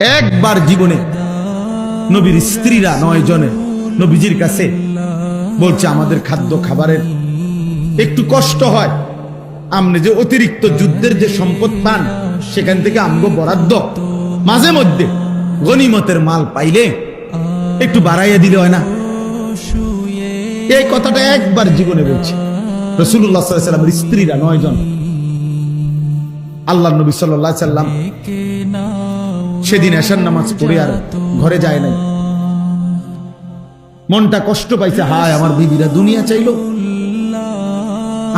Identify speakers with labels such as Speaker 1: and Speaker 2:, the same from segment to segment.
Speaker 1: একবার জীবনে নবীর স্ত্রীরা 9 জনে নবীজির কাছে বলছে, আমাদের খাদ্য খাবারের একটু কষ্ট হয়, আপনি যে অতিরিক্ত যুদ্ধের যে সম্পদ পান সেখান থেকে আমগো বরাদ্দ মাঝে মধ্যে গনিমতের মাল পাইলে একটু বাড়াইয়া দিলে হয় না। এই কথাটা একবার জীবনে বলছে রাসূলুল্লাহ সাল্লাল্লাহু আলাইহি ওয়াসাল্লামের স্ত্রীরা 9 জন। আল্লাহর নবী সাল্লাল্লাহু আলাইহি ওয়াসাল্লাম সেদিন এশার নামাজ পড়ে আর ঘরে যায় নাই। মনটা কষ্ট পাইছে, হায় আমার বিবিরা দুনিয়া চাইলো,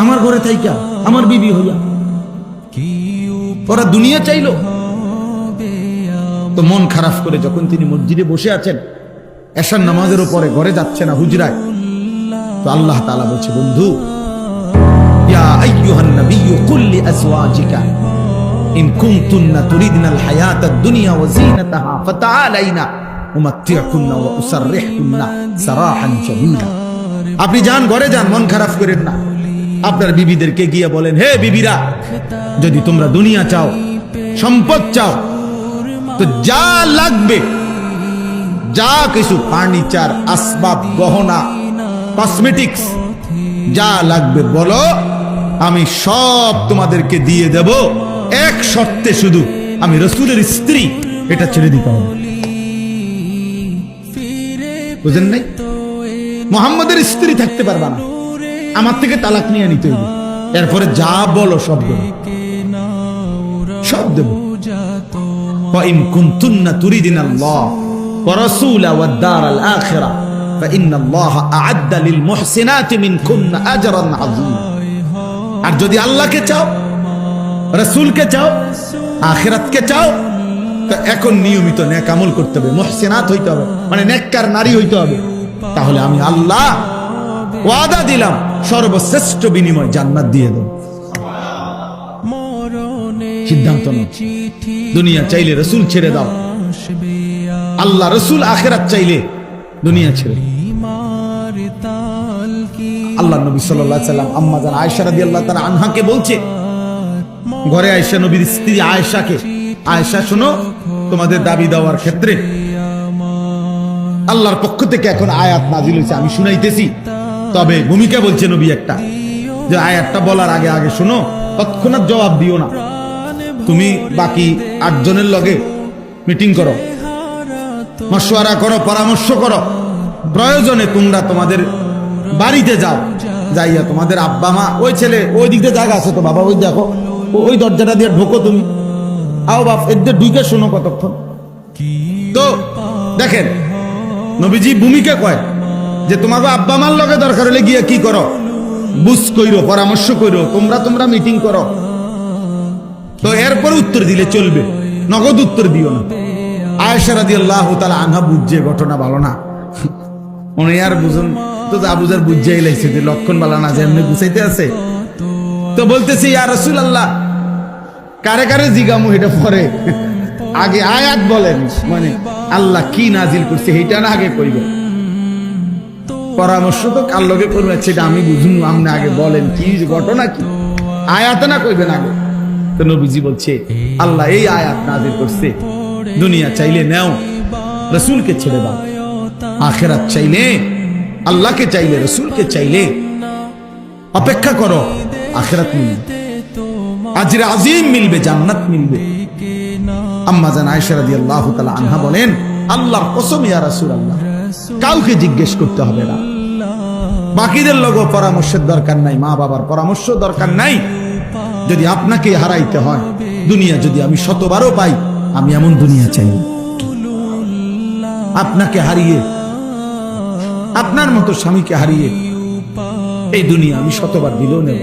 Speaker 1: আমার ঘরে থাইকা আমার বিবি হইয়া ওরা দুনিয়া চাইলো। তো মন খারাপ করে যখন তিনি মসজিদে বসে আছেন, এশার নামাজের উপরে ঘরে যাচ্ছে না হুজরায়, তো আল্লাহ তাআলা বলছে, বন্ধু ইয়া আইয়ুহান নাবিয়্যু কুল লিআজওয়াজিকা ইন কুনতুন্না তুরিদনাল হায়াতাদ দুনিয়া ওয়া যিনাতাহা ফাতাআলাইনা উমাত্তিউকুন্না ওয়া উসাররিহুকুন্না সারাহান জামিলা। আপনি যান, ঘরে যান, মন খারাপ করেন না। আপনার বিবিদেরকে গিয়ে বলেন, হে বিবিরা, যদি তোমরা দুনিয়া চাও, সম্পদ চাও, তো যা লাগবে, যা কিছু ফার্নিচার, আসবাব, গহনা, কসমেটিক্স যা লাগবে বলো, আমি সব তোমাদেরকে দিয়ে দেব, এক শর্তে শুধু আমি রাসূলের স্ত্রী এটা ছেড়ে দিতে হবে। বুঝেন নাই? মুহাম্মদের স্ত্রী থাকতে পারবা না, আমার থেকে তালাক নিয়ে নিতে হবে, এরপরে যা বলো সব দেব, সব দেব। وَإِن كُنتُنَّ تُرِيدْنَ اللَّهَ وَرَسُولَهُ وَالدَّارَ الْآخِرَةَ فَإِنَّ اللَّهَ أَعَدَّ لِلْمُحْسِنَاتِ مِنكُنَّ أَجْرًا عَظِيمًا। আর যদি আল্লাহকে চাও, রাসূলকে চাও, আখিরাতকে চাও, তো এখন নিয়মিত নেক আমল করতে হবে, মুহসিনাত হইতে হবে, মানে নেককার নারী হইতে হবে। তাহলে আমি আল্লাহ ওয়াদা দিলাম সর্বশ্রেষ্ঠ বিনিময় জান্নাত দিয়ে দেব। সিদ্ধান্ত নাও, দুনিয়া চাইলে রাসূল ছেড়ে দাও, আল্লাহ রাসূল আখিরাত চাইলে দুনিয়া ছেড়ে। আল্লাহ নবী সাল্লাল্লাহু আলাইহি ওয়াসাল্লাম আম্মা জান আয়েশা রাদিয়াল্লাহু তাআলা আনহাকে বলছে, ঘরে আয়েশা নবীর স্ত্রী আয়েশাকে, আয়েশা শোনো, তোমাদের দাবি দেওয়ার ক্ষেত্রে আল্লাহর পক্ষ থেকে এখন আয়াত নাজিল হয়েছে, আমি শুনাইতেছি। তবে ভূমিকা বলছে নবী একটা, যে আয়াতটা বলার আগে আগে শোনো, তৎক্ষণাৎ জবাব দিও না। তুমি বাকি 8 জনের লগে মিটিং করো, মশওয়ারা করো, পরামর্শ করো, প্রয়োজনে তোমরা তোমাদের বাড়িতে যাও, যাইয়া তোমাদের আব্বা মা, ওই ছেলে ওই দিক দিয়ে জায়গা আছে তো বাবা, ওই দেখো ওই দরজাটা দিয়ে ঢোকো, তুমি আও বাপ, এদের ঢুকে শোনো কতক্ষণ। তো দেখেন নবীজি ভূমিকা কয় যে তোমাকে আব্বা মার লগে দরকার হলে গিয়ে কি করো, বুঝ কইরো, পরামর্শ কইরো, তোমরা মিটিং করো। তো এরপর উত্তর দিলে চলবে, নগদ উত্তর দিও না। আয়েশা রাদিয়াল্লাহু তাআলা আনহা বুঝছে ঘটনা ভালো না, উনি আর বুঝুন তো যা বুঝার বুঝাই লাইছে যে লক্ষণ ভালো না, যে এমনি বুঝাইতে আছে। তো বলতেছি, ইয়া রাসূলুল্লাহ, কারে কারে জিগামু এটা পরে, আগে আয়াত বলেন, মানে আল্লাহ কি নাজিল করছে এটা না আগে কইবে, পরামর্শ তো কার লগে করবে সেটা আমি বুঝুন, আপনি আগে বলেন কি ঘটনা, কি আয়াত না কইবেন আগে। তো নবীজি বলছে, আল্লাহ এই আয়াত নাজিল করছে, দুনিয়া চাইলে নাও, রাসূলকে ছেড়ে দাও, আখিরাত চাইলে আল্লাহকে চাইলে রাসূলকে চাইলে অপেক্ষা করো, আখিরাত মিলবে, আজরে আজিম মিলবে, জান্নাত মিলবে। আম্মা জান আয়েশা রাদিয়াল্লাহু তাআলা আনহা বলেন, আল্লাহর কসম ইয়া রাসূলুল্লাহ, কাউকে জিজ্ঞেস করতে হবে না, বাকিদের লগো পরামর্শের দরকার নাই, মা বাবার পরামর্শ দরকার নাই। যদি আপনাকে হারাইতে হয়, দুনিয়া যদি আমি 100বারও পাই, আমি এমন দুনিয়া চাই, আপনাকে হারিয়ে, আপনার মতো স্বামীকে হারিয়ে এই দুনিয়া আমি 100বার দিলেও নেব।